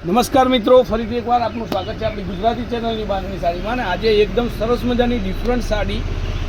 નમસ્કાર મિત્રો, ફરીથી એકવાર આપનું સ્વાગત છે આપણી ગુજરાતી ચેનલની બાંધણી સાડીમાં. અને આજે એકદમ સરસ મજાની ડિફરન્ટ સાડી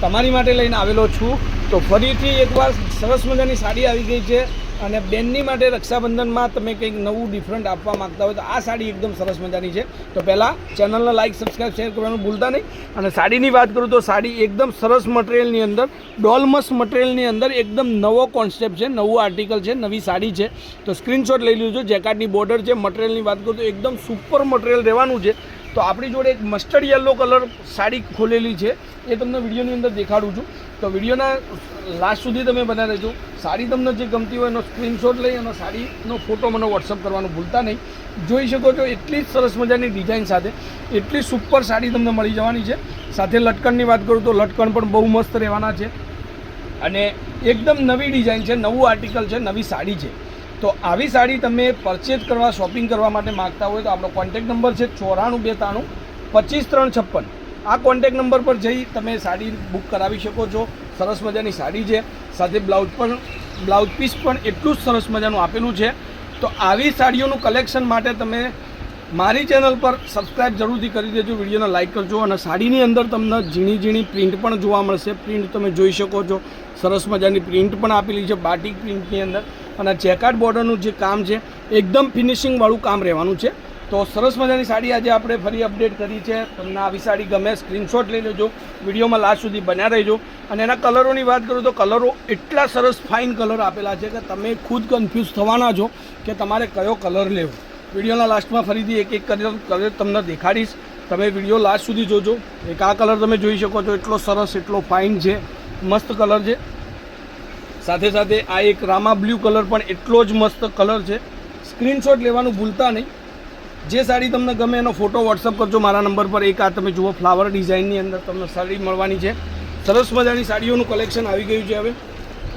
તમારી માટે લઈને આવેલો છું. તો ફરીથી એકવાર સરસ મજાની સાડી આવી ગઈ છે અને બેનની માટે રક્ષાબંધનમાં તમે કંઈક નવું ડિફરન્ટ આપવા માગતા હોય તો આ સાડી એકદમ સરસ મજાની છે. તો પહેલાં ચેનલને લાઇક, સબસ્ક્રાઈબ, શેર કરવાનું ભૂલતા નહીં. અને સાડીની વાત કરું તો સાડી એકદમ સરસ મટીરિયલની અંદર, ડોલમસ મટીરિયલની અંદર એકદમ નવો કોન્સેપ્ટ છે, નવું આર્ટિકલ છે, નવી સાડી છે. તો સ્ક્રીનશોટ લઈ લીધો. જેકાર્ડની બોર્ડર છે. મટીરિયલની વાત કરું તો એકદમ સુપર મટીરિયલ રહેવાનું છે. તો આપણી જોડે એક મસ્ટર્ડ યલો કલર સાડી ખોલેલી છે, એ તમને વિડીયોની અંદર દેખાડું છું. તો વિડીયોના લાસ્ટ સુધી તમે બનાવી રહેજો. સાડી તમને જે ગમતી હોય એનો સ્ક્રીનશોટ લઈ અને સાડીનો ફોટો મને વોટ્સઅપ કરવાનું ભૂલતા નહીં. જોઈ શકો છો એટલી જ સરસ મજાની ડિઝાઇન સાથે એટલી સુપર સાડી તમને મળી જવાની છે. સાથે લટકણની વાત કરું તો લટકણ પણ બહુ મસ્ત રહેવાના છે અને એકદમ નવી ડિઝાઇન છે, નવું આર્ટિકલ છે, નવી સાડી છે. તો આવી સાડી તમે પરચેઝ કરવા, શોપિંગ કરવા માટે માગતા હોય તો આપણો કોન્ટેક્ટ નંબર છે 9493 25356. આ કોન્ટેક્ટ નંબર પર જઈ તમે સાડી બુક કરાવી શકો છો. સરસ મજાની સાડી છે, સાથે બ્લાઉઝ પીસ પણ એટલું જ સરસ મજાનું આપેલું છે. તો આવી સાડીઓનું કલેક્શન માટે તમે મારી ચેનલ પર સબસ્ક્રાઈબ જરૂરથી કરી દેજો, વિડીયોને લાઇક કરજો. અને સાડીની અંદર તમને ઝીણી ઝીણી પ્રિન્ટ પણ જોવા મળશે. પ્રિન્ટ તમે જોઈ શકો છો, સરસ મજાની પ્રિન્ટ પણ આપેલી છે બાટિક પ્રિન્ટની અંદર. અને જેકાર્ડ બોર્ડરનું જે કામ છે એકદમ ફિનિશિંગવાળું કામ રહેવાનું છે. તો સરસ મજાની સાડી આજે આપણે ફરી અપડેટ કરી છે. તમને આવી સાડી ગમે સ્ક્રીનશોટ લઈ લેજો, વિડીયોમાં લાસ્ટ સુધી બન્યા રહેજો. અને એના કલરોની વાત કરું તો કલરો એટલા સરસ ફાઇન કલર આપેલા છે કે તમે ખુદ કન્ફ્યુઝ થવાના છો કે તમારે કયો કલર લેવો. વિડીયોના લાસ્ટમાં ફરીથી એક કલર તમને દેખાડીશ, તમે વિડીયો લાસ્ટ સુધી જોજો. એક આ કલર તમે જોઈ શકો છો, એટલો સરસ, એટલો ફાઇન છે, મસ્ત કલર છે. સાથે સાથે આ એક રામા બ્લુ કલર પણ એટલો જ મસ્ત કલર છે. સ્ક્રીનશોટ લેવાનું ભૂલતા નહીં. જે સાડી તમને ગમે એનો ફોટો વોટ્સઅપ કરજો મારા નંબર પર. એક આ તમે જુઓ ફ્લાવર ડિઝાઇનની અંદર તમને સાડી મળવાની છે. સરસ મજાની સાડીઓનું કલેક્શન આવી ગયું છે હવે.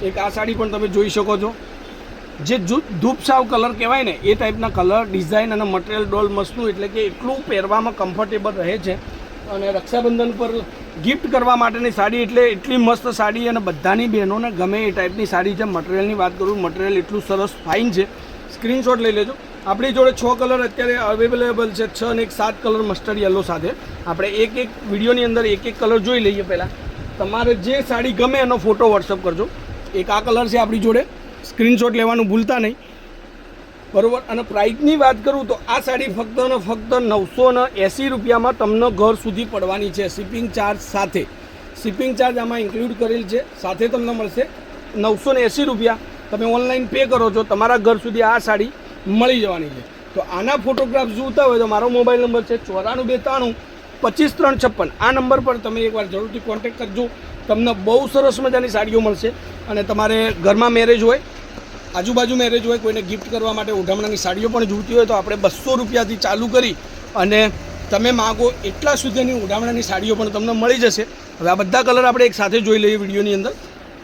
એક આ સાડી પણ તમે જોઈ શકો છો, જે ધૂપસાવ કલર કહેવાય ને એ ટાઈપના કલર, ડિઝાઇન અને મટીરિયલ ડોલ મસ્તનું, એટલે કે એટલું પહેરવામાં કમ્ફર્ટેબલ રહે છે. અને રક્ષાબંધન પર ગિફ્ટ કરવા માટેની સાડી એટલે એટલી મસ્ત સાડી અને બધાની બહેનોને ગમે એ ટાઈપની સાડી છે. મટીરિયલની વાત કરું, મટીરિયલ એટલું સરસ ફાઇન છે. સ્ક્રીનશોટ લઈ લેજો. આપણી જોડે 6 કલર અત્યારે અવેલેબલ છે, 6 અને 7 કલર મસ્ટર્ડ યલો સાથે. આપણે એક વિડીયોની અંદર એક કલર જોઈ લઈએ. પહેલાં તમારે જે સાડી ગમે એનો ફોટો વોટ્સઅપ કરજો. એક આ કલર છે આપણી જોડે, સ્ક્રીનશોટ લેવાનું ભૂલતા નહીં, બરાબર. અને પ્રાઇસની વાત કરું તો આ સાડી ફક્ત ને ફક્ત 980 રૂપિયામાં તમને ઘર સુધી પડવાની છે, શિપિંગ ચાર્જ સાથે. શિપિંગ ચાર્જ આમાં ઇન્ક્લુડ કરેલ છે. સાથે તમને મળશે 980 રૂપિયા. તમે ઓનલાઈન પે કરો છો, તમારા ઘર સુધી આ સાડી મળી જવાની છે. તો આના ફોટોગ્રાફ જોતા હોય તો મારો મોબાઈલ નંબર છે 9493 25356. આ નંબર પર તમે એકવાર જરૂરથી કોન્ટેક્ટ કરજો. તમને બહુ સરસ મજાની સાડીઓ મળશે. અને તમારે ઘરમાં મેરેજ હોય, આજુબાજુ મેરેજ હોય, કોઈને ગિફ્ટ કરવા માટે ઉઢામણાની સાડીઓ પણ જોઈતી હોય તો આપણે 200 રૂપિયાથી ચાલુ કરી અને તમે માગો એટલા સુધીની ઉઢામણાની સાડીઓ પણ તમને મળી જશે. હવે આ બધા કલર આપણે એક સાથે જોઈ લઈએ વિડીયોની અંદર,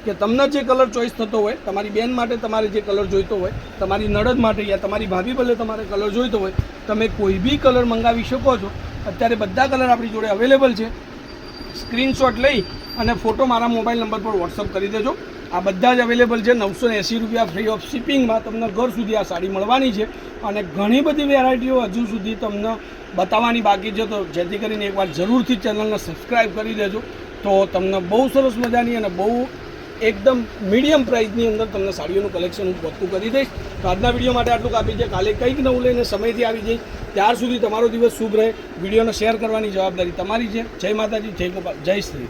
કે તમને જે કલર ચોઈસ થતો હોય, તમારી બેન માટે તમારે જે કલર જોઈતો હોય, તમારી નણદ માટે યા તમારી ભાભી ભલે તમારે કલર જોઈતો હોય, તમે કોઈ બી કલર મંગાવી શકો છો. અત્યારે બધા કલર આપણી જોડે અવેલેબલ છે. સ્ક્રીનશોટ લઈ અને ફોટો મારા મોબાઈલ નંબર પર વોટ્સઅપ કરી દેજો. આ બધા જ અવેલેબલ છે. 980 રૂપિયા ફ્રી ઓફ શિપિંગમાં તમને ઘર સુધી આ સાડી મળવાની છે. અને ઘણી બધી વેરાયટીઓ હજુ સુધી તમને બતાવવાની બાકી છે. તો જેથી કરીને એકવાર જરૂરથી ચેનલને સબસ્ક્રાઈબ કરી દેજો. તો તમને બહુ સરસ મજાની અને બહુ એકદમ મીડિયમ પ્રાઇસની અંદર તમને સાડીઓનું કલેક્શન હું પહોંચતું કરી દઈશ. તો આજના વિડીયો માટે આટલું કાપી છે. કાલે કંઈક નવું લઈને સમયથી આવી જઈશ. ત્યાર સુધી તમારો દિવસ શુભ રહે. વિડીયોને શેર કરવાની જવાબદારી તમારી છે. જય માતાજી, જય ગોપાલ, જય શ્રી.